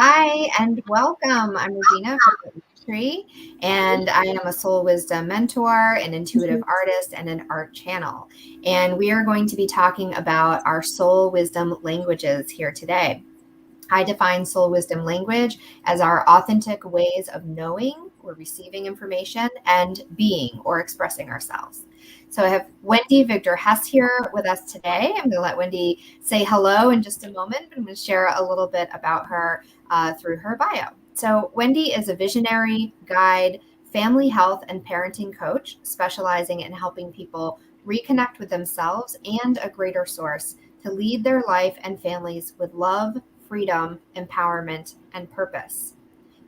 Hi and welcome. I'm Regina from the Tree, and I am a soul wisdom mentor, an intuitive artist, and an art channel. And we are going to be talking about our soul wisdom languages here today. I define soul wisdom language as our authentic ways of knowing or receiving information and being or expressing ourselves. So I have Wendy Vigdor-Hess here with us today. I'm going to let Wendy say hello in just a moment. I'm going to share a little bit about her through her bio. So Wendy is a visionary, guide, family health, and parenting coach specializing in helping people reconnect with themselves and a greater source to lead their life and families with love, freedom, empowerment, and purpose.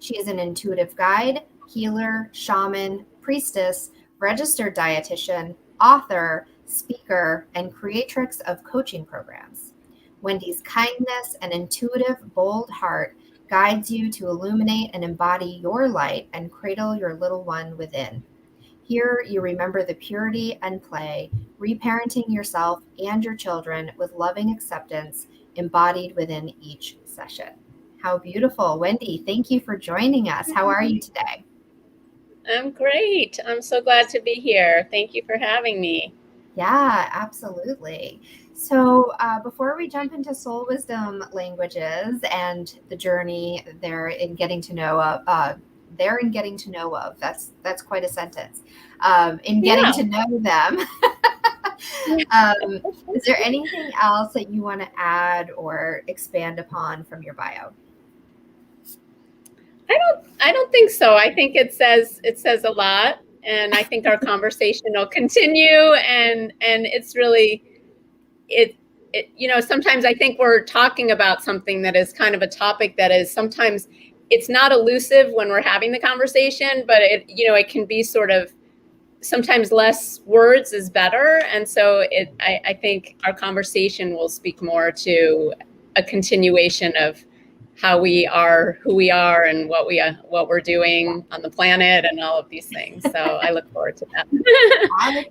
She is an intuitive guide, healer, shaman, priestess, registered dietitian, author, speaker, and creatrix of coaching programs. Wendy's kindness and intuitive, bold heart guides you to illuminate and embody your light and cradle your little one within. Here, you remember the purity and play, reparenting yourself and your children with loving acceptance embodied within each session. How beautiful. Wendy, thank you for joining us. How are you today? I'm great. I'm so glad to be here. Thank you for having me. Yeah, absolutely. So, before we jump into soul wisdom languages and the journey there in getting to know there in getting to know of, that's quite a sentence. In getting Yeah. to know them, is there anything else that you want to add or expand upon from your bio? I don't think so. I think it says a lot, and I think our conversation will continue, and it's really it sometimes I think we're talking about something that is kind of a topic that is sometimes it's not elusive when we're having the conversation, but it can be sort of sometimes less words is better. And so I think our conversation will speak more to a continuation of how we are, who we are, and what we're doing on the planet and all of these things. So I look forward to that.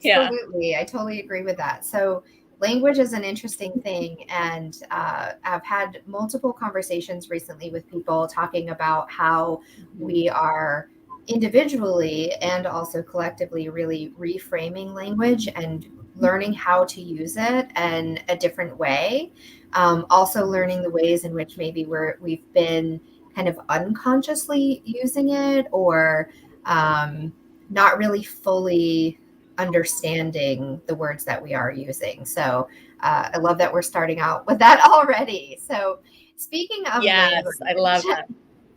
Yeah. Absolutely. I totally agree with that. So, language is an interesting thing. And I've had multiple conversations recently with people talking about how we are individually and also collectively really reframing language and learning how to use it in a different way. Also, learning the ways in which maybe we've been kind of unconsciously using it or not really fully understanding the words that we are using. So I love that we're starting out with that already. So speaking of language, Yes, I love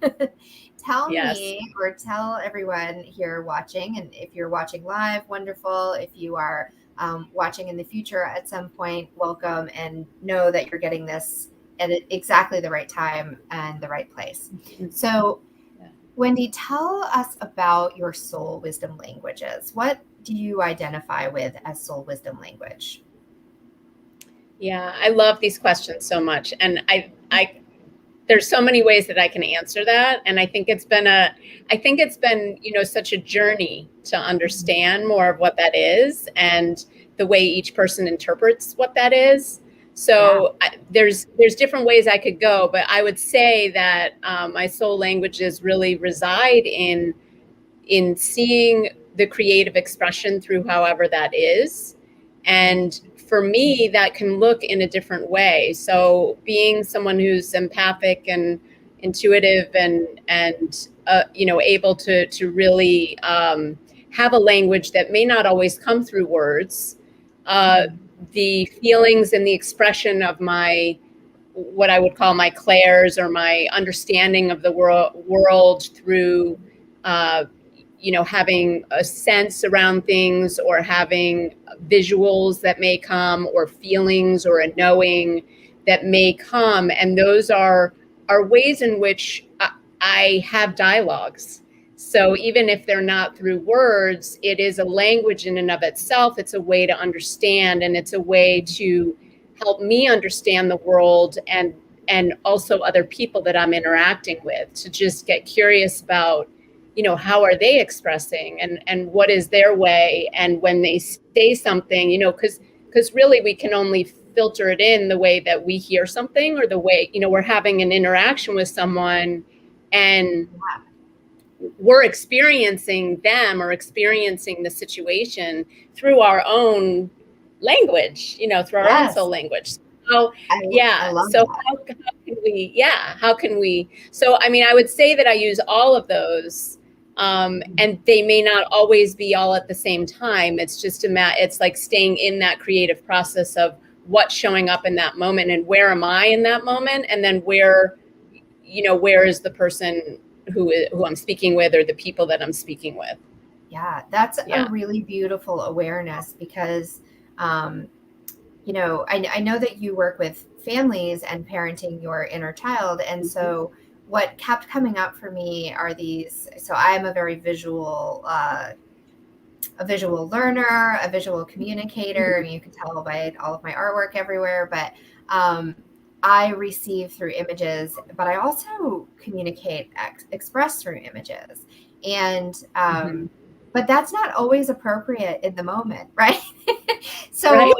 that. tell Yes. me or tell everyone here watching, and if you're watching live, wonderful. If you are watching in the future at some point, welcome, and know that you're getting this at exactly the right time and the right place. So Wendy, tell us about your soul wisdom languages. What do you identify with as soul wisdom language? Yeah, I love these questions so much. And I there's so many ways that I can answer that. And I think it's been such a journey to understand more of what that is and the way each person interprets what that is. Yeah. So there's different ways I could go, but I would say that my soul languages really reside in seeing the creative expression through however that is. And for me, that can look in a different way. So being someone who's empathic and intuitive and able to really have a language that may not always come through words, the feelings and the expression of my what I would call my clairs or my understanding of the world through having a sense around things or having visuals that may come or feelings or a knowing that may come. And those are ways in which I have dialogues. So even if they're not through words, it is a language in and of itself. It's a way to understand, and it's a way to help me understand the world and also other people that I'm interacting with, to just get curious about how are they expressing and what is their way, and when they say something, because really we can only filter it in the way that we hear something, or the way, we're having an interaction with someone and we're experiencing them or experiencing the situation through our own language, through our own Yes. soul language. So I love so that. how can we, so I mean, I would say that I use all of those, and they may not always be all at the same time. It's just it's like staying in that creative process of what's showing up in that moment, and where am I in that moment, and then where is the person who I'm speaking with, or the people that I'm speaking with. Yeah, that's a Yeah. really beautiful awareness because, I know that you work with families and parenting your inner child. And so what kept coming up for me are these, so I'm a very a visual learner, a visual communicator. I mean, you can tell by all of my artwork everywhere, but I receive through images, but I also communicate, express through images. And, but that's not always appropriate in the moment, right? So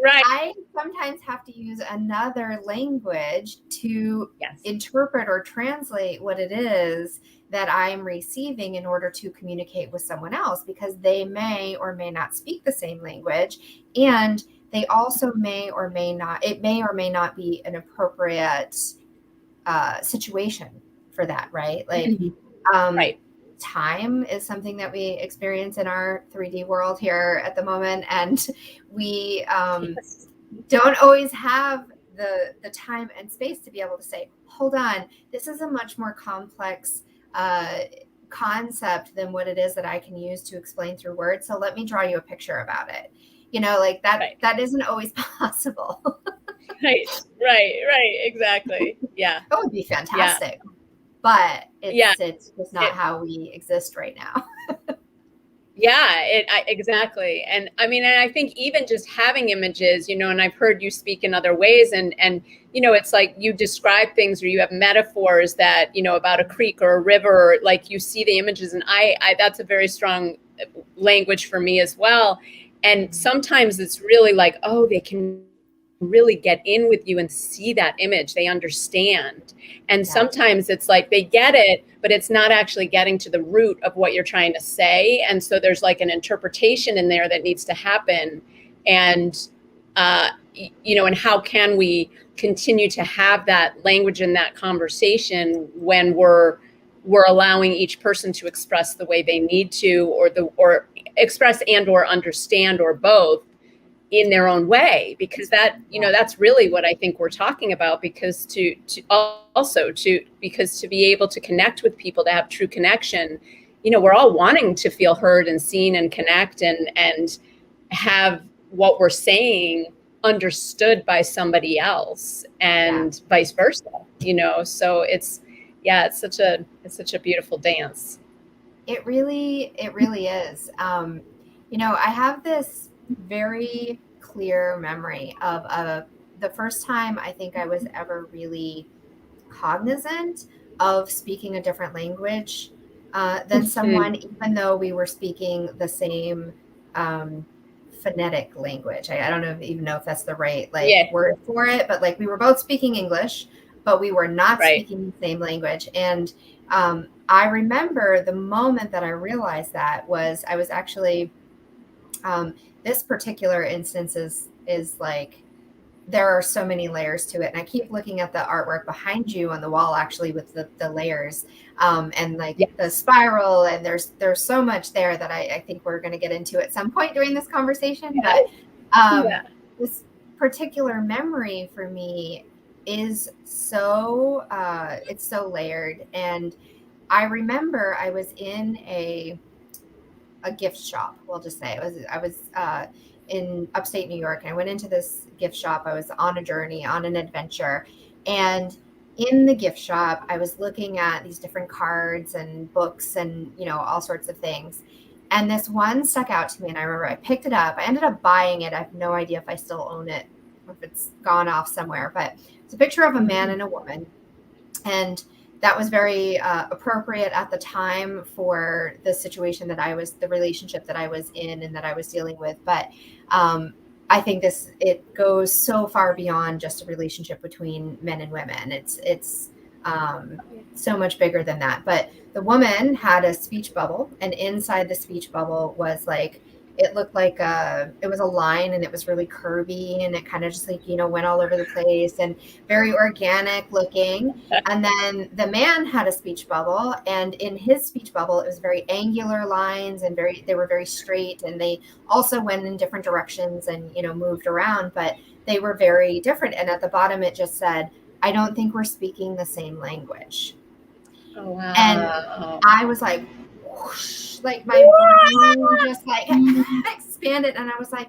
Right. I sometimes have to use another language to interpret or translate what it is that I'm receiving in order to communicate with someone else, because they may or may not speak the same language. And they also may or may not be an appropriate situation for that, right? Like, Right. time is something that we experience in our 3D world here at the moment, and we don't always have the time and space to be able to say, hold on, this is a much more complex concept than what it is that I can use to explain through words, so let me draw you a picture about it. Like that isn't always possible. Right, exactly. Yeah. That would be fantastic. But Yeah. it's just not how we exist right now. Yeah, exactly. And I mean, and I think even just having images, and I've heard you speak in other ways, and it's like you describe things, or you have metaphors that, about a creek or a river, like you see the images, and I that's a very strong language for me as well. And sometimes it's really like, oh, they can really get in with you and see that image, they understand. And sometimes it's like they get it, but it's not actually getting to the root of what you're trying to say, and so there's like an interpretation in there that needs to happen. And and how can we continue to have that language in that conversation when we're allowing each person to express the way they need to, or express and or understand, or both, in their own way, because that, that's really what I think we're talking about, because to be able to connect with people, to have true connection, we're all wanting to feel heard and seen and connect, and have what we're saying understood by somebody else, and vice versa, so it's such a beautiful dance. It really is. I have this very clear memory of the first time I think I was ever really cognizant of speaking a different language than someone, even though we were speaking the same phonetic language. I don't even know if that's the right word for it, but like we were both speaking English, but we were not speaking the same language. And I remember the moment that I realized that was I was actually this particular instance is like, there are so many layers to it. And I keep looking at the artwork behind you on the wall, actually, with the layers and the spiral. And there's so much there that I think we're going to get into at some point during this conversation. But this particular memory for me is so, it's so layered. And I remember I was in a gift shop. We'll just say I was in upstate New York, and I went into this gift shop. I was on a journey, on an adventure, and in the gift shop, I was looking at these different cards and books and all sorts of things. And this one stuck out to me, and I remember I picked it up. I ended up buying it. I have no idea if I still own it or if it's gone off somewhere. But it's a picture of a man and a woman, and that was very appropriate at the time for the situation that the relationship that I was in and that I was dealing with. But I think it goes so far beyond just a relationship between men and women. It's so much bigger than that. But the woman had a speech bubble, and inside the speech bubble was like, it looked like it was a line, and it was really curvy, and it kind of just like, went all over the place and very organic looking. And then the man had a speech bubble, and in his speech bubble, it was very angular lines, and they were very straight, and they also went in different directions and, moved around, but they were very different. And at the bottom, it just said, I don't think we're speaking the same language. Oh, wow. And I was like, whoosh, like my brain just like expanded, and I was like,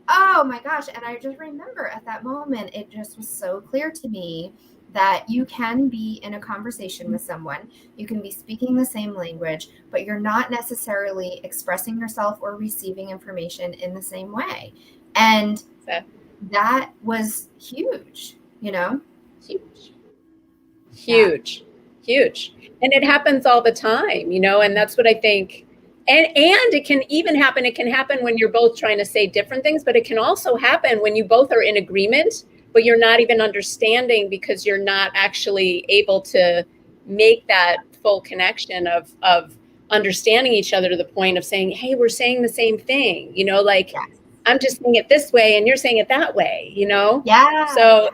oh my gosh. And I just remember at that moment, it just was so clear to me that you can be in a conversation with someone, you can be speaking the same language, but you're not necessarily expressing yourself or receiving information in the same way. And that was huge, Huge. And it happens all the time, and that's what I think. And it can even happen. It can happen when you're both trying to say different things, but it can also happen when you both are in agreement, but you're not even understanding because you're not actually able to make that full connection of understanding each other to the point of saying, hey, we're saying the same thing, like, yes. I'm just saying it this way and you're saying it that way, Yeah. So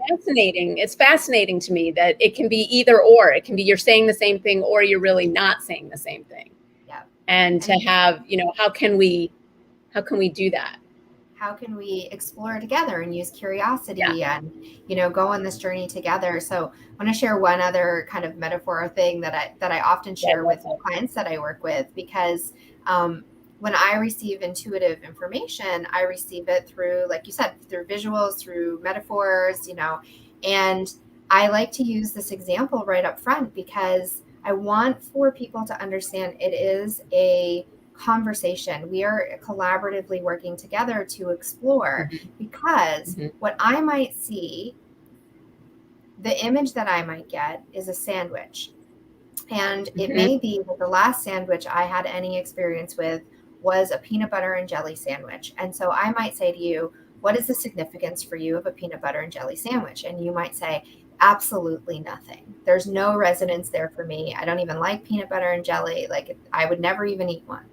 fascinating. It's fascinating to me that it can be either or. It can be you're saying the same thing or you're really not saying the same thing. Yeah. And to have, how can we do that? How can we explore together and use curiosity and, go on this journey together? So I want to share one other kind of metaphor thing that I often share with clients that I work with, because when I receive intuitive information, I receive it through, like you said, through visuals, through metaphors, and I like to use this example right up front because I want for people to understand it is a conversation. We are collaboratively working together to explore, because what I might see, the image that I might get is a sandwich. And it may be that the last sandwich I had any experience with was a peanut butter and jelly sandwich. And so I might say to you, what is the significance for you of a peanut butter and jelly sandwich? And you might say, absolutely nothing. There's no resonance there for me. I don't even like peanut butter and jelly. Like, I would never even eat one.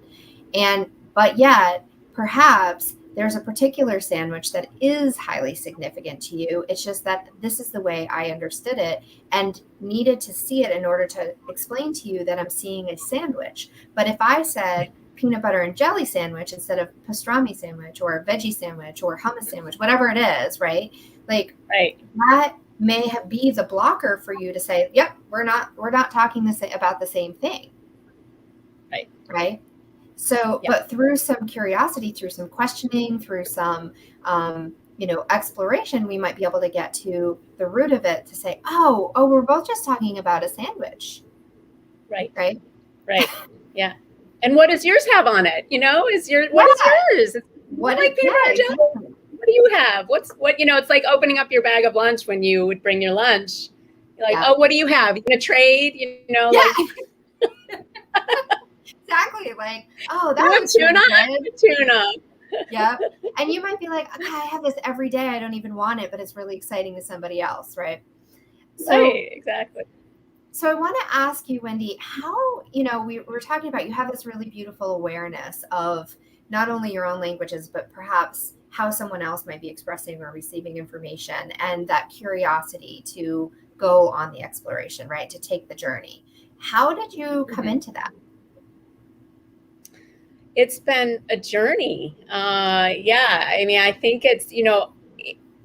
But yet, perhaps there's a particular sandwich that is highly significant to you. It's just that this is the way I understood it and needed to see it in order to explain to you that I'm seeing a sandwich. But if I said peanut butter and jelly sandwich instead of pastrami sandwich or veggie sandwich or hummus sandwich, whatever it is, right? Like, that may be the blocker for you to say, yep, we're not talking about the same thing. Right. So, but through some curiosity, through some questioning, through some, exploration, we might be able to get to the root of it to say, oh, we're both just talking about a sandwich. Right. Yeah. And what does yours have on it? What is yours? What do you have? It's like opening up your bag of lunch when you would bring your lunch. You're like, oh, what do you have? You gonna trade? Exactly. Like, oh, that was tuna. Yep. And you might be like, okay, I have this every day. I don't even want it, but it's really exciting to somebody else, right? So, exactly. So I want to ask you, Wendy, how, we were talking about, you have this really beautiful awareness of not only your own languages, but perhaps how someone else might be expressing or receiving information, and that curiosity to go on the exploration, right? To take the journey. How did you come into that? It's been a journey. I think it's,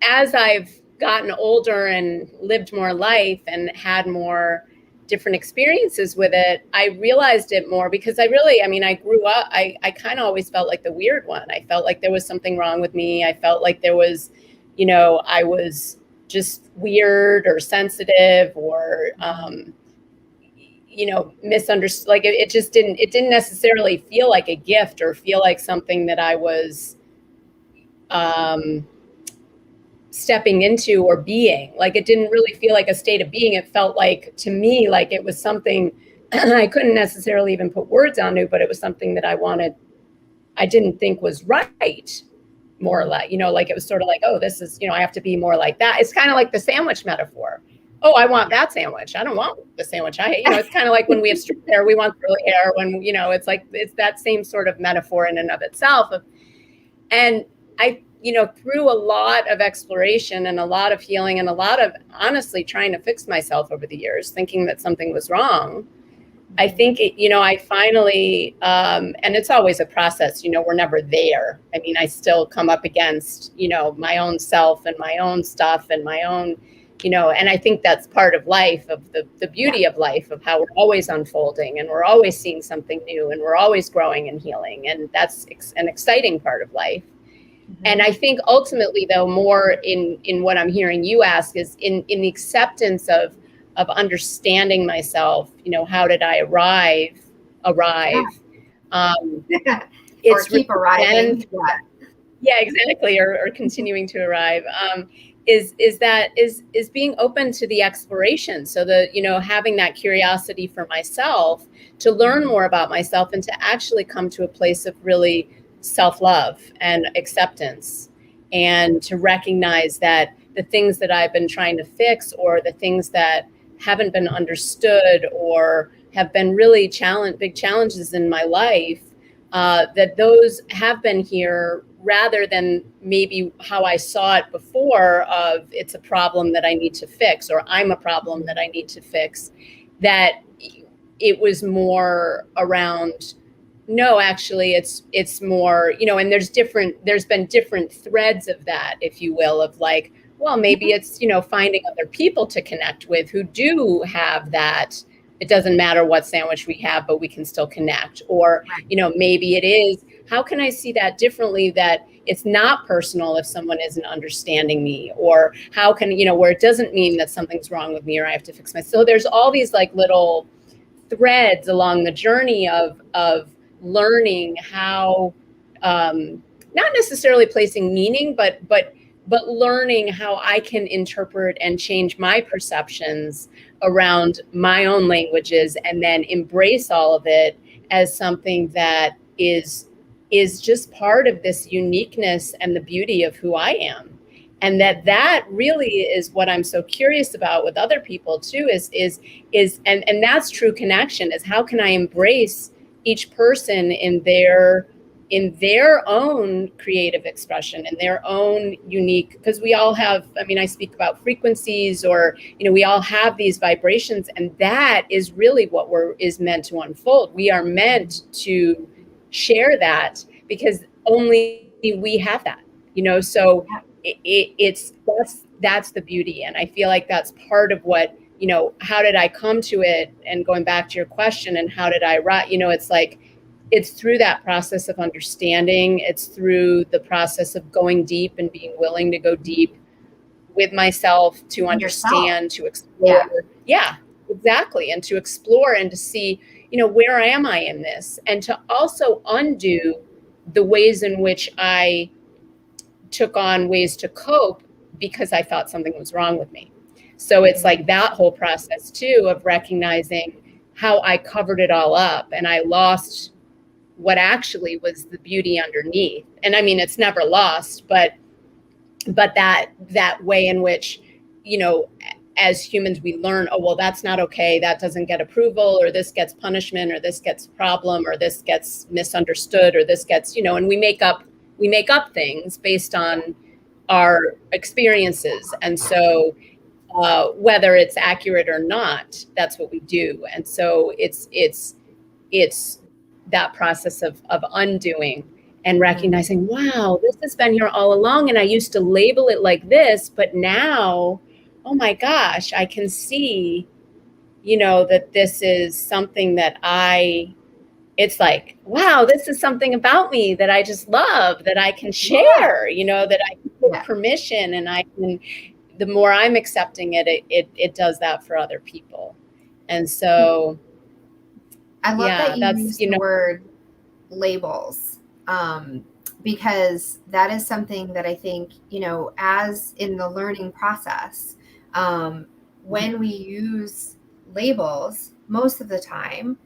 as I've gotten older and lived more life and had more different experiences with it, I realized it more because I grew up, I kind of always felt like the weird one. I felt like there was something wrong with me. I felt like there was, I was just weird or sensitive or, misunderstood. Like it didn't necessarily feel like a gift or feel like something that I was stepping into or being. Like it didn't really feel like a state of being. It felt like, to me, like it was something I couldn't necessarily even put words onto, but it was something that I didn't think was right, more or less, like it was sort of like, oh, this is, I have to be more like that. It's kind of like the sandwich metaphor. Oh, I want that sandwich. I don't want the sandwich I hate. It's kind of like when we have straight hair, we want curly hair. When, it's like, it's that same sort of metaphor in and of itself. And I, through a lot of exploration and a lot of healing and a lot of honestly trying to fix myself over the years, thinking that something was wrong, I think, I finally, and it's always a process, we're never there. I mean, I still come up against, my own self and my own stuff and my own, and I think that's part of life, of the beauty of life, of how we're always unfolding and we're always seeing something new and we're always growing and healing. And that's an exciting part of life. Mm-hmm. And I think ultimately, though, more in what I'm hearing you ask is in the acceptance of understanding myself, how did I arrive? Or keep arriving. Yeah, exactly. Or continuing to arrive. Is being open to the exploration. So having that curiosity for myself to learn more about myself and to actually come to a place of really self-love and acceptance, and to recognize that the things that I've been trying to fix, or the things that haven't been understood or have been really big challenges in my life, that those have been here, rather than maybe how I saw it before, of it's a problem that I need to fix, or I'm a problem that I need to fix. That it was more around, no, actually it's more, and there's been different threads of that, if you will, of like, well, maybe it's, finding other people to connect with who do have that. It doesn't matter what sandwich we have, but we can still connect. Or, maybe it is, how can I see that differently, that it's not personal if someone isn't understanding me? Or how can, where it doesn't mean that something's wrong with me or I have to fix myself. So there's all these like little threads along the journey of learning how, not necessarily placing meaning, but learning how I can interpret and change my perceptions around my own languages, and then embrace all of it as something that is just part of this uniqueness and the beauty of who I am. And that really is what I'm so curious about with other people too, and that's true connection, is how can I embrace each person in their own creative expression, in their own unique, because we all have, I speak about frequencies, or, we all have these vibrations, and that is really what is meant to unfold. We are meant to share that, because only we have that, so that's the beauty. And I feel like that's part of what, how did I come to it? And going back to your question, and how did I write, it's like, it's through that process of understanding. It's through the process of going deep and being willing to go deep with myself, to understand, to explore. Yeah, exactly. And to explore and to see, where am I in this? And to also undo the ways in which I took on ways to cope because I thought something was wrong with me. So it's like that whole process too, of recognizing how I covered it all up and I lost what actually was the beauty underneath. And it's never lost, but that way in which, as humans, we learn, oh, well, that's not okay. That doesn't get approval, or this gets punishment, or this gets problem, or this gets misunderstood, or this gets, and we make up things based on our experiences. And so whether it's accurate or not, that's what we do. And so it's that process of undoing and recognizing, wow, this has been here all along. And I used to label it like this, but now, oh my gosh, I can see, that this is something that it's like, wow, this is something about me that I just love, that I can share, that I can give permission, and I can, the more I'm accepting it, it does that for other people. And so I love that you use the word labels, because that is something that I think, as in the learning process, when we use labels, most of the time,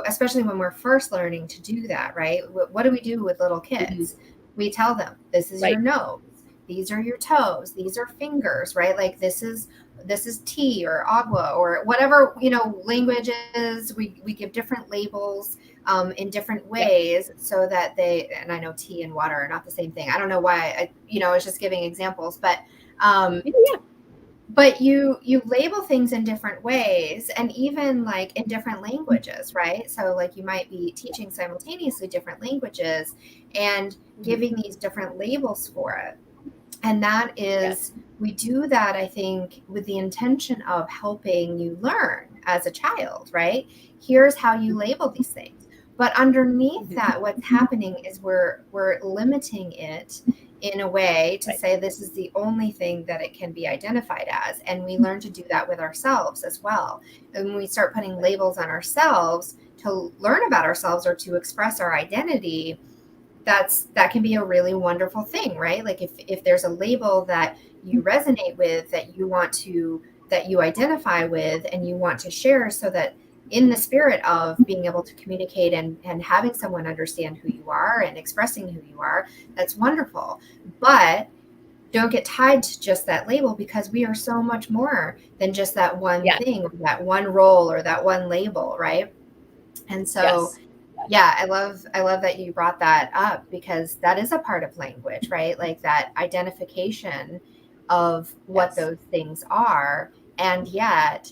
especially when we're first learning to do that, right? What do we do with little kids? we tell them, this is your Right. nose, these are your toes, these are fingers, right? Like this is tea or agua or whatever, languages. We give different labels in different Yep. ways so that and I know tea and water are not the same thing. I don't know why I was just giving examples, um, Yeah. but you label things in different ways, and even like in different languages, right? So like you might be teaching simultaneously different languages and Mm-hmm. giving these different labels for it. And that is, Yes. we do that, I think, with the intention of helping you learn as a child, right? Here's how you label these things. But underneath Mm-hmm. that, what's happening is we're limiting it in a way to Right. say this is the only thing that it can be identified as. And we learn to do that with ourselves as well. And when we start putting Right. labels on ourselves to learn about ourselves or to express our identity, that can be a really wonderful thing, right? Like if there's a label that you resonate with, that you identify with and you want to share, so that in the spirit of being able to communicate and having someone understand who you are and expressing who you are, that's wonderful. But don't get tied to just that label, because we are so much more than just that one Yeah. thing, or that one role, or that one label, right? And so Yes. yeah, I love that you brought that up, because that is a part of language, right? Like that identification of what Yes. those things are. And yet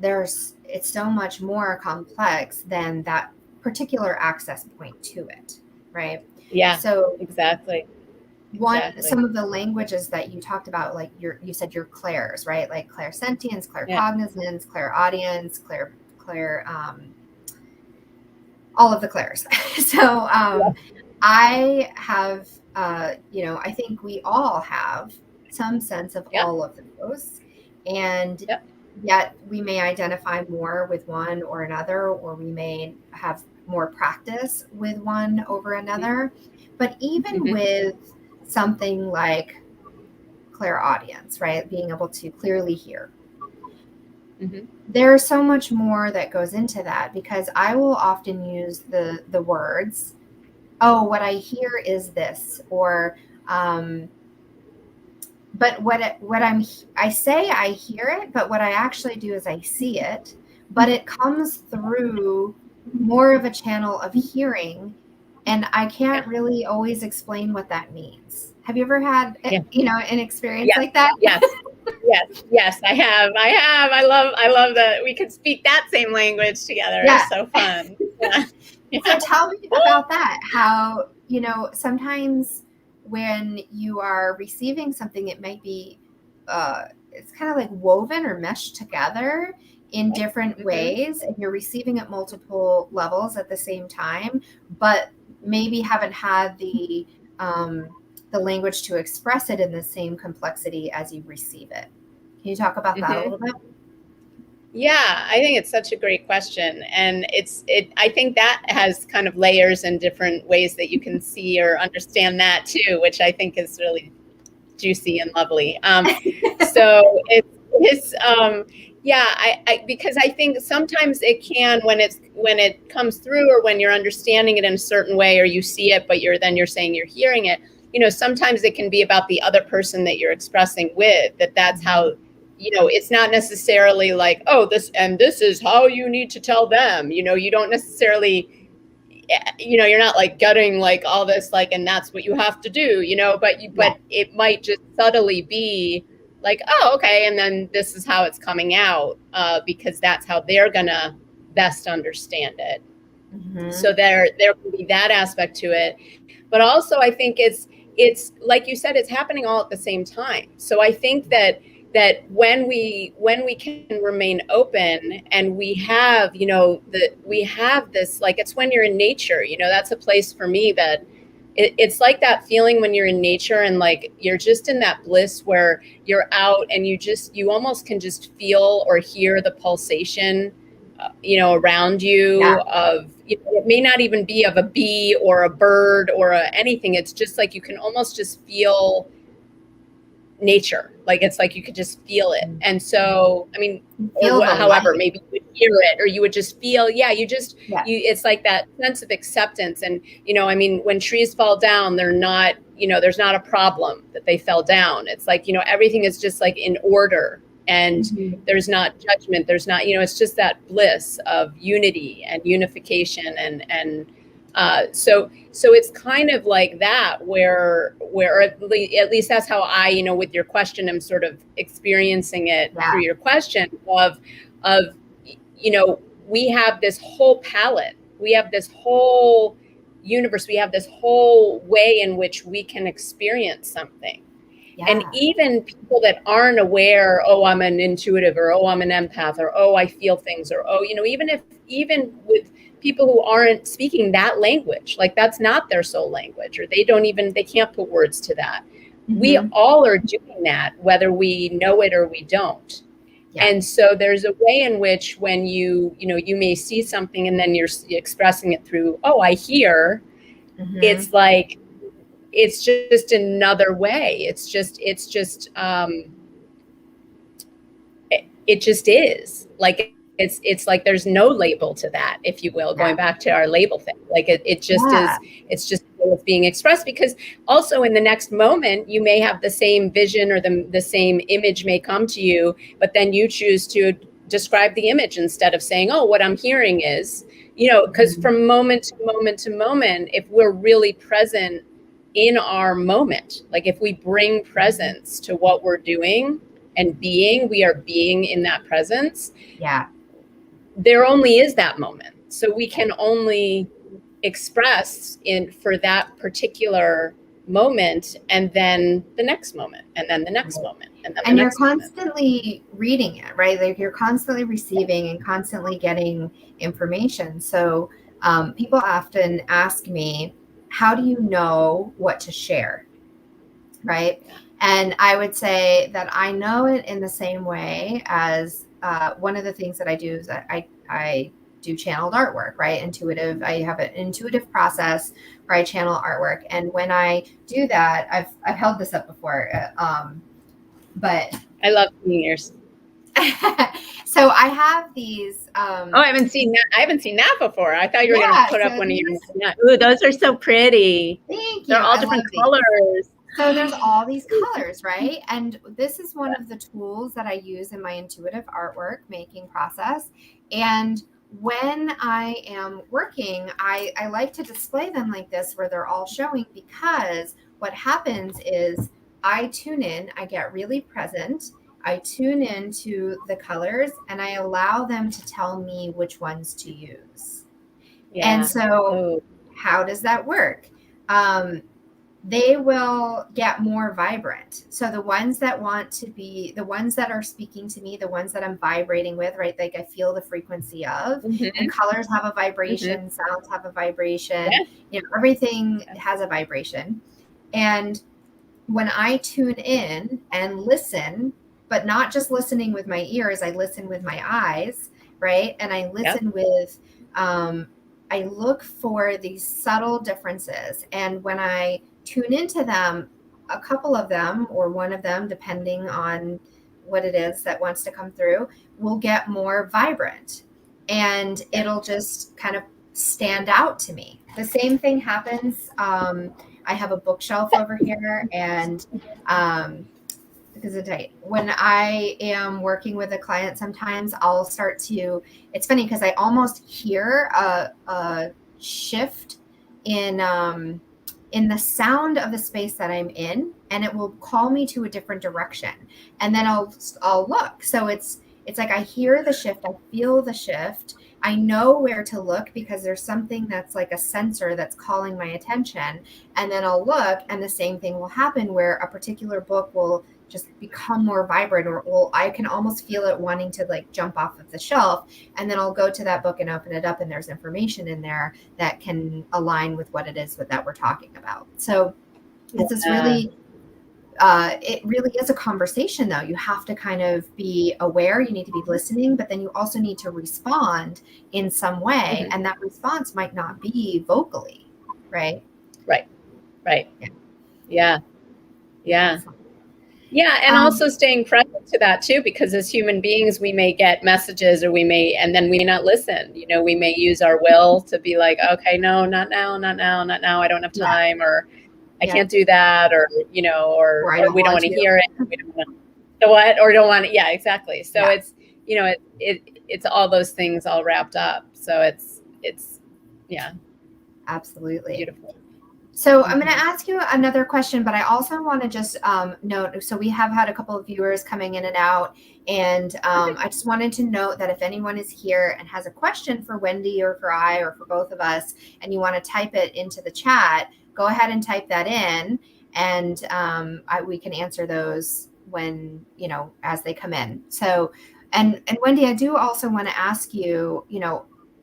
it's so much more complex than that particular access point to it, right? Yeah. So Exactly. Exactly. some of the languages that you talked about, like you said your clairs, right? Like clairsentience, Yeah. claircognizance, clairaudience, clair all of the clairs. So Yeah. I have, I think we all have some sense of Yeah. all of those. And Yeah. yet we may identify more with one or another, or we may have more practice with one over another. But even Mm-hmm. with something like clairaudience, right? Being able to clearly hear, Mm-hmm. there's so much more that goes into that, because I will often use the words, oh, what I hear is this, or um, but I say I hear it, but what I actually do is I see it, but it comes through more of a channel of hearing, and I Yeah. can't really always explain what that means. Have you ever had, Yeah. an experience Yes. like that? Yes. Yes. Yes. I have. I have. I love that we could speak that same language together. Yeah. It's so fun. Yeah. So Yeah. tell me about that. How, sometimes when you are receiving something, it might be, it's kind of like woven or meshed together in different Mm-hmm. ways, and you're receiving at multiple levels at the same time, but maybe haven't had the language to express it in the same complexity as you receive it. Can you talk about that a Mm-hmm. little bit? Yeah, I think it's such a great question. And I think that has kind of layers and different ways that you can see or understand that too, which I think is really juicy and lovely. So yeah, because I think sometimes it can, when it comes through, or when you're understanding it in a certain way, or you see it, but you're saying you're hearing it, sometimes it can be about the other person that you're expressing with, that's how, it's not necessarily like, oh, this is how you need to tell them, you don't necessarily, you're not like gutting like all this, like, and that's what you have to do, Yeah. but it might just subtly be like, oh, okay, and then this is how it's coming out, because that's how they're gonna best understand it. Mm-hmm. So there can be that aspect to it, but also I think it's like you said, it's happening all at the same time. So I think that when we can remain open, and we have, we have this, like, it's when you're in nature, that's a place for me that it's like that feeling when you're in nature, and like you're just in that bliss where you're out, and you almost can just feel or hear the pulsation, around Yeah. you, of, it may not even be of a bee or a bird or anything. It's just like you can almost just feel nature. Like it's like you could just feel it. And so, I mean, Feel or the however, light. maybe you would hear it, or you would just feel, you just, Yeah. it's like that sense of acceptance. And, I mean, when trees fall down, they're not, there's not a problem that they fell down. It's like, everything is just like in order, and there's not judgment. There's not, it's just that bliss of unity and unification. And so it's kind of like that where at least that's how I, with your question, I'm sort of experiencing it through your question of, we have this whole palette, we have this whole universe, we have this whole way in which we can experience something. Yeah. And even people that aren't aware, oh, I'm an intuitive, or oh, I'm an empath, or oh, I feel things, or oh, even with people who aren't speaking that language, like that's not their soul language, or they can't put words to that. We all are doing that, whether we know it or we don't. Yeah. And so there's a way in which when you may see something and then you're expressing it through, oh, I hear, it's like, it's just another way. It just is like, it's like there's no label to that, if you will, going back to our label thing. Like it just is, it's just what's being expressed, because also in the next moment you may have the same vision, or the same image may come to you, but then you choose to describe the image instead of saying, oh, what I'm hearing is, because from moment to moment to moment, if we're really present in our moment, like if we bring presence to what we're doing and we are being in that presence. Yeah. There only is that moment. So we can only express for that particular moment, and then the next moment, and then the next moment. And you're constantly reading it, right? Like you're constantly receiving and constantly getting information. So people often ask me, how do you know what to share? Right. And I would say that I know it in the same way as one of the things that I do is that I do channeled artwork, right? Intuitive. I have an intuitive process where I channel artwork. And when I do that, I've held this up before, but I love seeing yours. So I have these. I haven't seen that. I haven't seen that before. I thought you were going to put up one of yours. Ooh, those are so pretty. Thank you. They're all different colors. So there's all these colors, right? And this is one of the tools that I use in my intuitive artwork making process. And when I am working, I like to display them like this, where they're all showing, because what happens is I tune in, I get really present, I tune into the colors, and I allow them to tell me which ones to use. Yeah. And so how does that work? They will get more vibrant. So the ones that want to be, the ones that are speaking to me, the ones that I'm vibrating with, right? Like I feel the frequency of, and colors have a vibration, sounds have a vibration, everything has a vibration. And when I tune in and listen, but not just listening with my ears, I listen with my eyes, right? And I listen with, I look for these subtle differences. And when I tune into them, a couple of them, or one of them, depending on what it is that wants to come through, will get more vibrant, and it'll just kind of stand out to me. The same thing happens. I have a bookshelf over here, and because it's tight. When I am working with a client, sometimes I'll start to, it's funny because I almost hear a shift in the sound of the space that I'm in, and it will call me to a different direction. And then I'll look. So it's like I hear the shift, I feel the shift. I know where to look because there's something that's like a sensor that's calling my attention. And then I'll look, and the same thing will happen where a particular book will just become more vibrant, or I can almost feel it wanting to like jump off of the shelf. And then I'll go to that book and open it up, and there's information in there that can align with what it is that we're talking about. So it's this really, it really is a conversation though. You have to kind of be aware, you need to be listening, but then you also need to respond in some way. And that response might not be vocally, right? Right. Yeah. Yeah, and also staying present to that too, because as human beings, we may get messages and then we may not listen. We may use our will to be like, okay, no, not now, not now, not now. I don't have time, or I can't do that, or or we don't want to hear it. We don't want to what, or don't want it. Yeah, exactly. So it's it's all those things all wrapped up. So it's yeah, absolutely beautiful. So I'm going to ask you another question, but I also want to just note, so we have had a couple of viewers coming in and out, and I just wanted to note that if anyone is here and has a question for Wendy or for I or for both of us, and you want to type it into the chat, go ahead and type that in, and we can answer those when, as they come in. So, and Wendy, I do also want to ask you,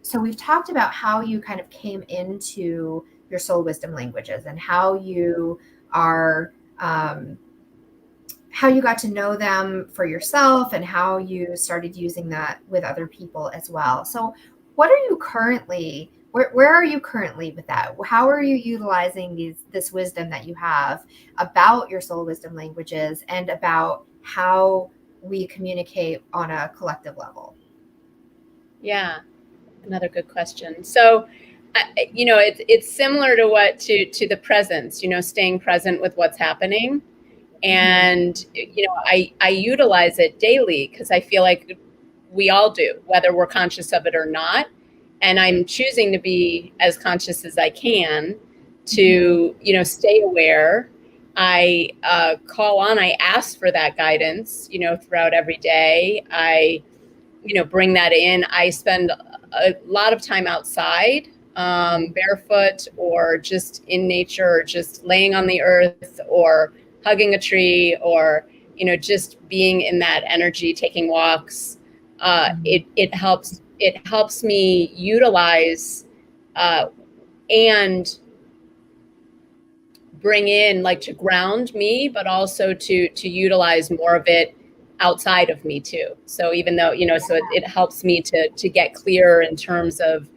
so we've talked about how you kind of came into your soul wisdom languages and how you are how you got to know them for yourself and how you started using that with other people as well. So what are you currently where are you currently with that? How are you utilizing this wisdom that you have about your soul wisdom languages and about how we communicate on a collective level? Yeah, another good question. So it's similar to to the presence, staying present with what's happening. And, I utilize it daily because I feel like we all do, whether we're conscious of it or not. And I'm choosing to be as conscious as I can to, stay aware. I I ask for that guidance, throughout every day. I, bring that in. I spend a lot of time outside, barefoot or just in nature, or just laying on the earth or hugging a tree, or just being in that energy, taking walks. It helps me utilize and bring in, like, to ground me, but also to utilize more of it outside of me too. So even though, so it helps me to get clear in terms of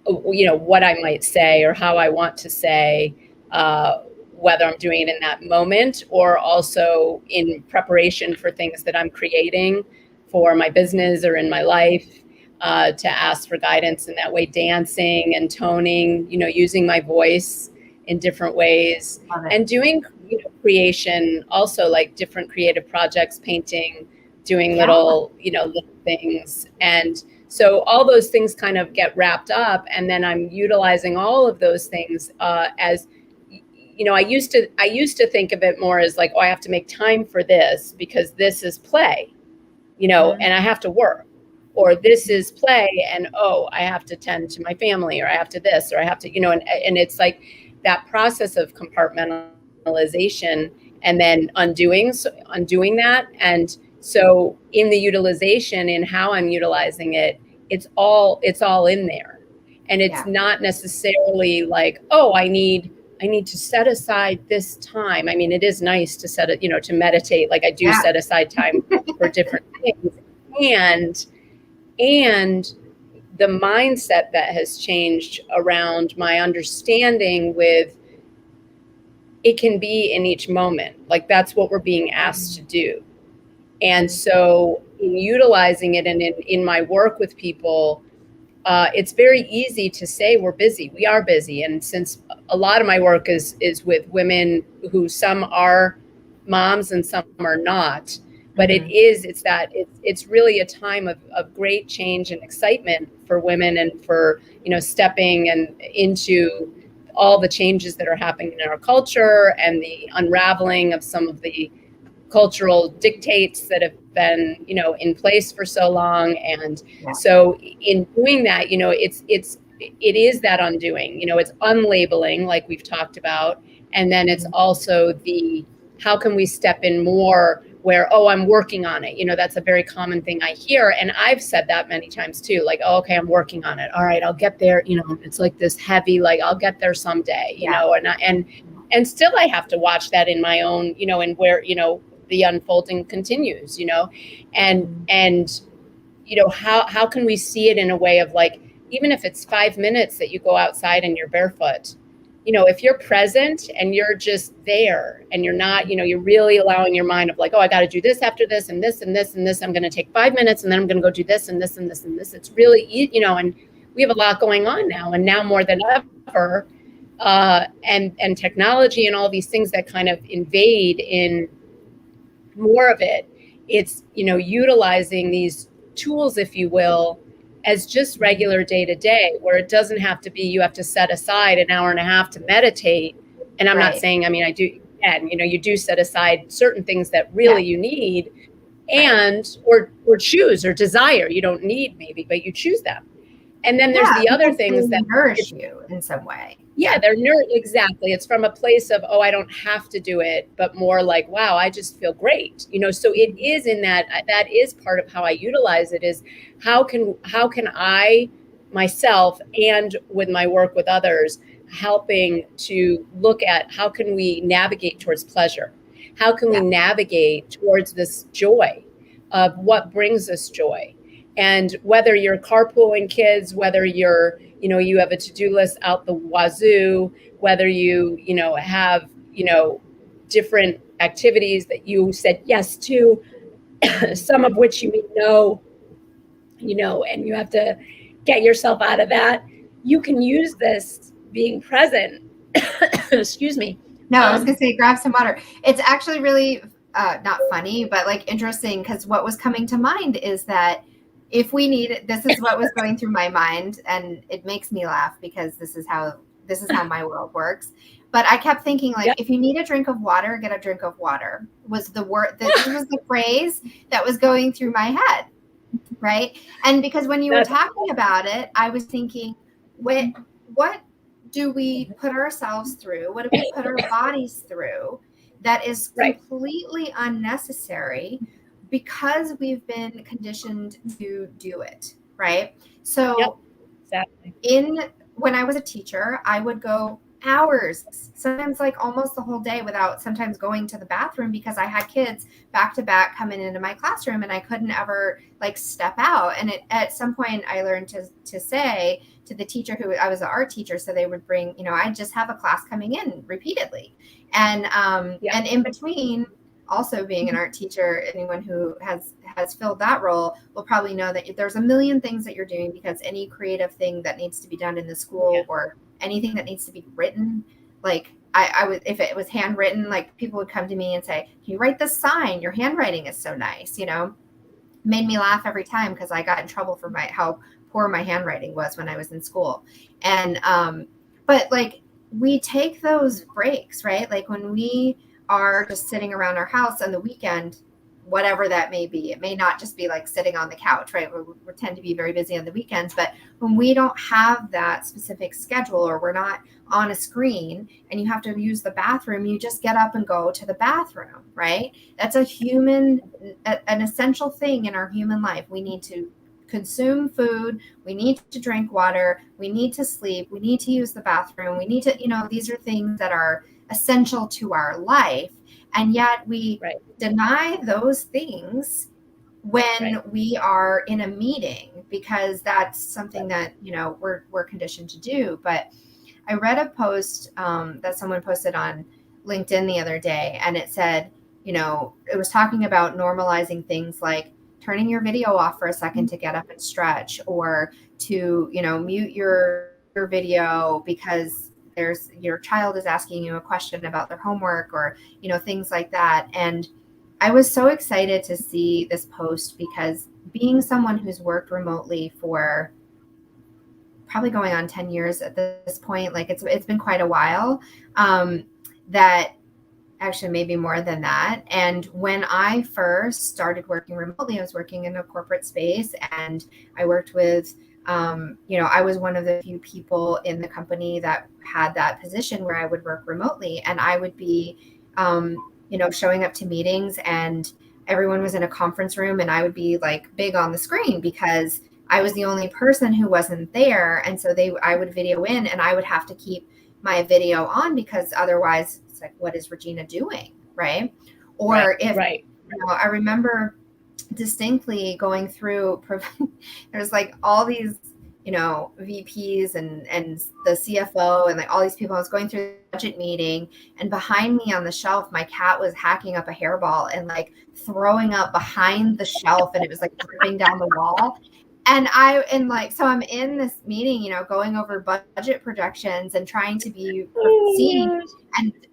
what I might say or how I want to say, whether I'm doing it in that moment or also in preparation for things that I'm creating for my business or in my life, to ask for guidance in that way, dancing and toning, using my voice in different ways, and doing creation also, like different creative projects, painting, doing little things. And so all those things kind of get wrapped up, and then I'm utilizing all of those things as I used to think of it more as like, oh, I have to make time for this because this is play, and I have to work, or this is play and, oh, I have to tend to my family, or I have to this, or I have to, and it's like that process of compartmentalization and then undoing that. And so in the utilization, in how I'm utilizing it, it's all in there. And it's not necessarily like, oh, I need to set aside this time. I mean, it is nice to set it, to meditate. Like I do set aside time for different things. And the mindset that has changed around my understanding with it can be in each moment. Like that's what we're being asked to do. And so in utilizing it and in my work with people, it's very easy to say we're busy. We are busy. And since a lot of my work is with women who some are moms and some are not, but it's really a time of great change and excitement for women, and for, stepping and into all the changes that are happening in our culture and the unraveling of some of the cultural dictates that have been, in place for so long. And so in doing that, it is that undoing, it's unlabeling, like we've talked about. And then it's also how can we step in more where, oh, I'm working on it. That's a very common thing I hear. And I've said that many times too, like, oh, okay, I'm working on it. All right, I'll get there. It's like this heavy, like I'll get there someday, and still I have to watch that in my own, and where, the unfolding continues, and how can we see it in a way of like, even if it's 5 minutes that you go outside and you're barefoot, if you're present and you're just there and you're not, you're really allowing your mind of like, oh, I got to do this after this and this and this and this. I'm going to take 5 minutes and then I'm going to go do this and this and this and this. It's really, and we have a lot going on now, and now more than ever, and technology and all these things that kind of invade in more of it. It's, utilizing these tools, if you will, as just regular day to day, where it doesn't have to be, you have to set aside an hour and a half to meditate. And I'm not saying, I do, and, you do set aside certain things that really you need and, or choose or desire. You don't need maybe, but you choose them. And then there's the other things that nourish you in some way. Yeah, they're exactly. It's from a place of, oh, I don't have to do it, but more like, wow, I just feel great. So it is in that is part of how I utilize it, is how can I myself and with my work with others, helping to look at how can we navigate towards pleasure? How can we navigate towards this joy of what brings us joy? And whether you're carpooling kids, whether you're, you have a to-do list out the wazoo, whether you, have, different activities that you said yes to, some of which you may know, and you have to get yourself out of that. You can use this being present. Excuse me. No, I was going to say, grab some water. It's actually really not funny, but like interesting, because what was coming to mind is that if we need it, this is what was going through my mind, and it makes me laugh because this is how my world works. But I kept thinking, like, if you need a drink of water, get a drink of water, was the word, this was the phrase that was going through my head. Right. And because when you were talking about it, I was thinking, what do we put ourselves through? What do we put our bodies through that is completely unnecessary because we've been conditioned to do it? Right. So when I was a teacher, I would go hours, sometimes like almost the whole day, without sometimes going to the bathroom, because I had kids back to back coming into my classroom and I couldn't ever like step out. And at some point I learned to say to the teacher, who I was an art teacher, so they would bring, I just have a class coming in repeatedly. And and in between, also being an art teacher, anyone who has filled that role will probably know that there's a million things that you're doing, because any creative thing that needs to be done in the school or anything that needs to be written, like I would, if it was handwritten, like people would come to me and say, can you write this sign? Your handwriting is so nice, made me laugh every time, because I got in trouble for how poor my handwriting was when I was in school. And but like, we take those breaks, right? Like when we are just sitting around our house on the weekend, whatever that may be. It may not just be like sitting on the couch, right? We tend to be very busy on the weekends, but when we don't have that specific schedule, or we're not on a screen and you have to use the bathroom, you just get up and go to the bathroom, right? That's an essential thing in our human life. We need to consume food, we need to drink water, we need to sleep, we need to use the bathroom, we need to, these are things that are essential to our life. And yet we deny those things when we are in a meeting, because that's something that, we're conditioned to do. But I read a post that someone posted on LinkedIn the other day, and it said, it was talking about normalizing things like turning your video off for a second to get up and stretch, or to, mute your video because your child is asking you a question about their homework, or, things like that. And I was so excited to see this post, because being someone who's worked remotely for probably going on 10 years at this point, like it's been quite a while, that actually maybe more than that. And when I first started working remotely, I was working in a corporate space, and I worked with I was one of the few people in the company that had that position where I would work remotely, and I would be, showing up to meetings, and everyone was in a conference room, and I would be like big on the screen because I was the only person who wasn't there. And so I would video in, and I would have to keep my video on, because otherwise it's like, what is Regina doing? Right. Or I remember distinctly going through, there's like all these, VPs and the CFO and like all these people. I was going through the budget meeting, and behind me on the shelf, my cat was hacking up a hairball and like throwing up behind the shelf, and it was like dripping down the wall. So I'm in this meeting, going over budget projections and trying to be seen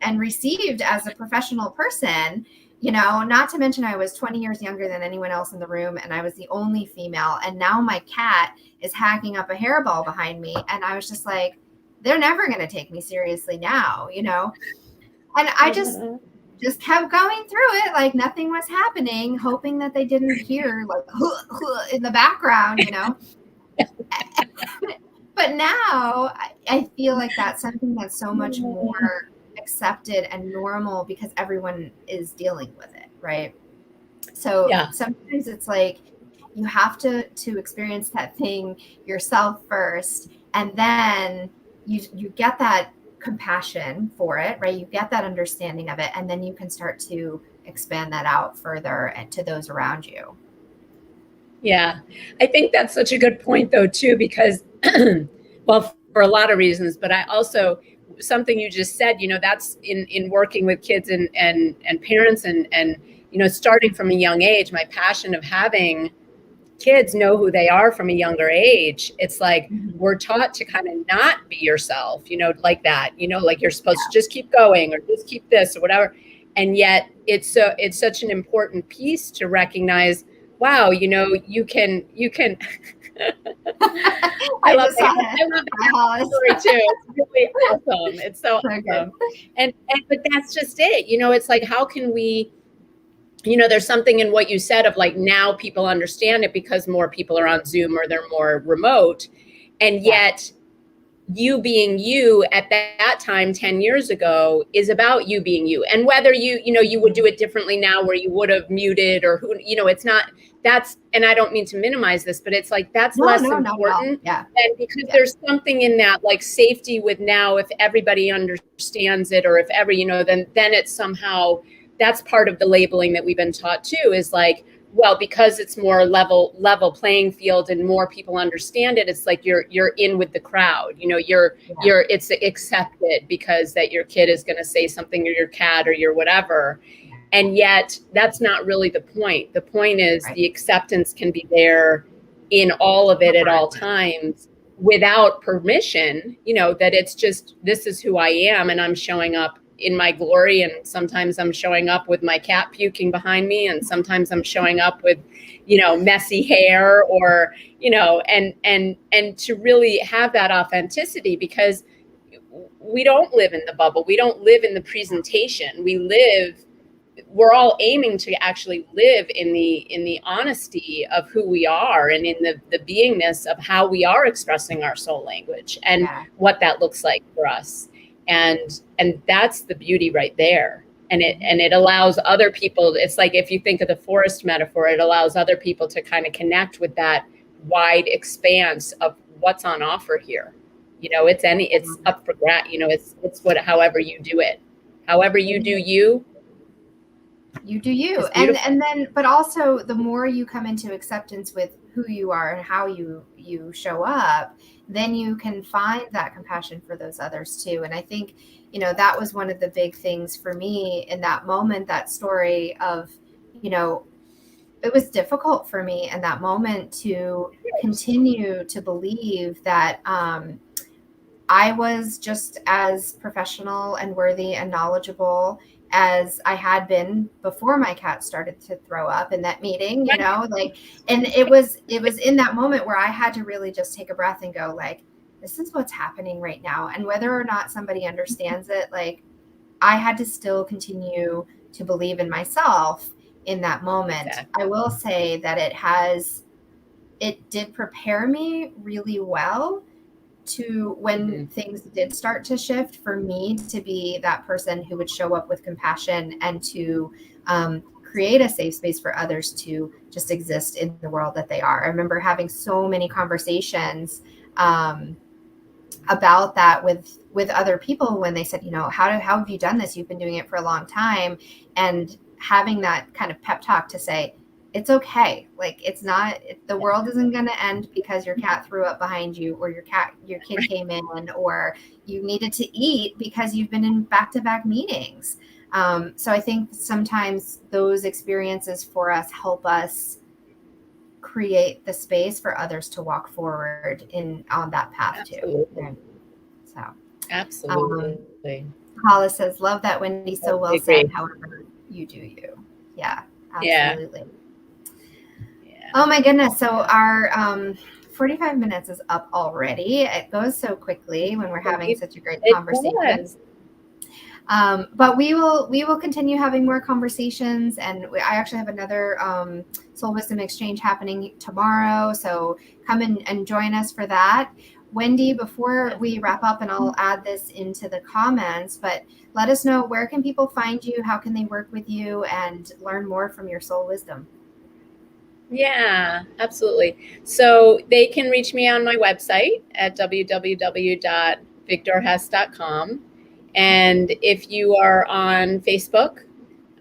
and received as a professional person, not to mention I was 20 years younger than anyone else in the room, and I was the only female. And now my cat is hacking up a hairball behind me. And I was just like, they're never going to take me seriously now, And I just kept going through it like nothing was happening, hoping that they didn't hear like in the background, But now I feel like that's something that's so much more accepted and normal because everyone is dealing with it, right? So sometimes it's like you have to experience that thing yourself first, and then you get that compassion for it, right? You get that understanding of it, and then you can start to expand that out further and to those around you. Yeah, I think that's such a good point though too, because well, for a lot of reasons, but I also, something you just said, that's in working with kids and parents and starting from a young age, my passion of having kids know who they are from a younger age. It's like we're taught to kind of not be yourself, like that, like you're supposed to just keep going or just keep this or whatever. And yet it's such an important piece to recognize, wow, you can I love that story too. It's really awesome. It's so awesome. And but that's just it. It's like, how can we, there's something in what you said of like, now people understand it because more people are on Zoom or they're more remote. And yet you being you at that time 10 years ago is about you being you. And whether you would do it differently now where you would have muted or who, it's not, that's, and I don't mean to minimize this, but it's like, that's less important. And because there's something in that like safety with now, if everybody understands it or if then it's somehow, that's part of the labeling that we've been taught too, is like, well, because it's more level playing field and more people understand it, it's like you're in with the crowd. It's accepted because that your kid is going to say something or your cat or your whatever. And yet that's not really the point. The point is the acceptance can be there in all of it at all times without permission, that it's just, this is who I am and I'm showing up in my glory. And sometimes I'm showing up with my cat puking behind me. And sometimes I'm showing up with, messy hair or, and to really have that authenticity, because we don't live in the bubble. We don't live in the presentation. We're all aiming to actually live in the honesty of who we are and in the beingness of how we are expressing our soul language and what that looks like for us. And that's the beauty right there. And it allows other people, it's like, if you think of the forest metaphor, it allows other people to kind of connect with that wide expanse of what's on offer here. It's up for grabs, it's however you do it, however you do you. You do you. And then, but also the more you come into acceptance with who you are and how you show up, then you can find that compassion for those others too. And I think, that was one of the big things for me in that moment, that story of, it was difficult for me in that moment to continue to believe that I was just as professional and worthy and knowledgeable as I had been before my cat started to throw up in that meeting, and it was in that moment where I had to really just take a breath and go like, this is what's happening right now. And whether or not somebody understands it, like I had to still continue to believe in myself in that moment. Exactly. I will say that it did prepare me really well to when things did start to shift, for me to be that person who would show up with compassion and to create a safe space for others to just exist in the world that they are. I remember having so many conversations about that with other people when they said, how have you done this? You've been doing it for a long time. And having that kind of pep talk to say, it's okay. Like, it's not, the world isn't going to end because your cat threw up behind you, or your kid Right. came in, or you needed to eat because you've been in back-to-back meetings. So I think sometimes those experiences for us help us create the space for others to walk forward on that path too. Absolutely. So, Absolutely. Hollis says, love that, Wendy, so well said. Agree. However, you do you. Yeah, Yeah. absolutely. Yeah. Oh my goodness. So our 45 minutes is up already. It goes so quickly when we're having such a great It conversation. does. But we will continue having more conversations, and I actually have another Soul Wisdom Exchange happening tomorrow. So come and join us for that. Wendy, before we wrap up, and I'll add this into the comments, but let us know, where can people find you? How can they work with you and learn more from your soul wisdom? Yeah, absolutely. So they can reach me on my website at www.vigdor-hess.com. And if you are on Facebook,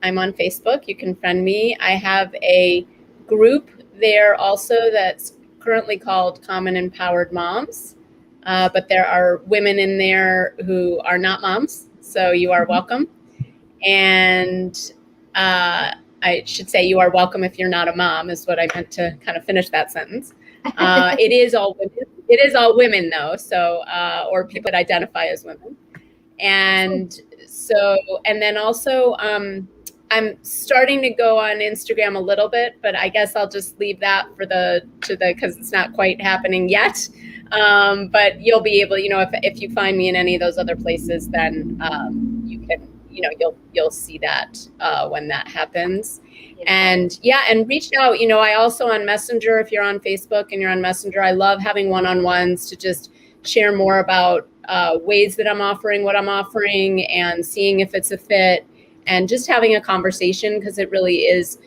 I'm on Facebook. You can friend me. I have a group there also that's currently called Common Empowered Moms. But there are women in there who are not moms, so you are welcome. And I should say you are welcome if you're not a mom, is what I meant to kind of finish that sentence. It is all women. It is all women, though, so or people that identify as women. And so, and then also, I'm starting to go on Instagram a little bit, but I guess I'll just leave that for because it's not quite happening yet. But you'll be able, if you find me in any of those other places, then you can, you'll see that when that happens. And yeah, and reach out. I also on Messenger, if you're on Facebook and you're on Messenger, I love having one-on-ones to just share more about ways that I'm offering what I'm offering and seeing if it's a fit, and just having a conversation, because it is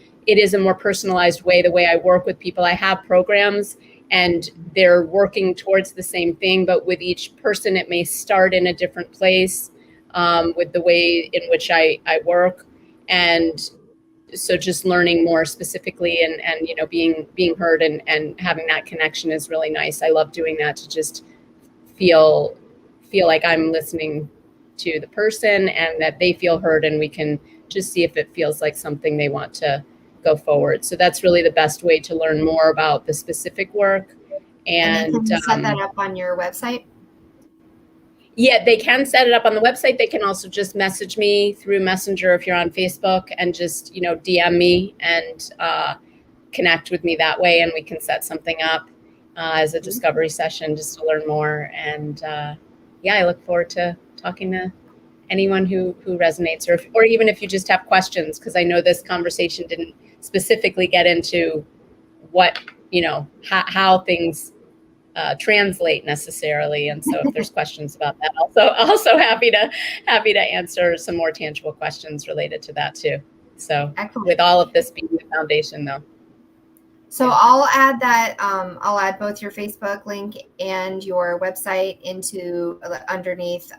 a more personalized way, the way I work with people. I have programs and they're working towards the same thing, but with each person it may start in a different place with the way in which I work. And so just learning more specifically and being heard and having that connection is really nice. I love doing that, to just feel like I'm listening to the person and that they feel heard, and we can just see if it feels like something they want to go forward. So that's really the best way to learn more about the specific work. And then can you set that up on your website? Yeah, they can set it up on the website. They can also just message me through Messenger if you're on Facebook, and just, DM me and connect with me that way, and we can set something up as a discovery session just to learn more. And yeah, I look forward to talking to anyone who resonates, or even if you just have questions, because I know this conversation didn't specifically get into what, how things translate necessarily. And so if there's questions about that, also happy to answer some more tangible questions related to that too. So excellent. With all of this being the foundation though. So yeah. I'll add that. I'll add both your Facebook link and your website into underneath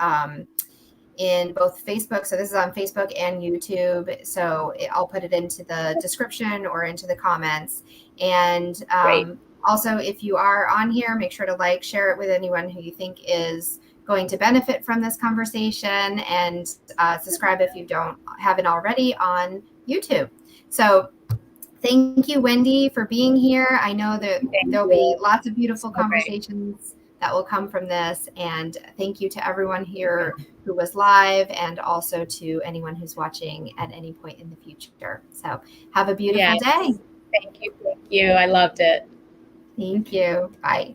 in both Facebook. So this is on Facebook and YouTube. So I'll put it into the description or into the comments. And also, if you are on here, make sure to share it with anyone who you think is going to benefit from this conversation, and subscribe if you haven't already on YouTube. So thank you, Wendy, for being here. I know that there'll be lots of beautiful conversations that will come from this. And thank you to everyone here who was live, and also to anyone who's watching at any point in the future. So have a beautiful day. Thank you. I loved it. Thank you. Bye.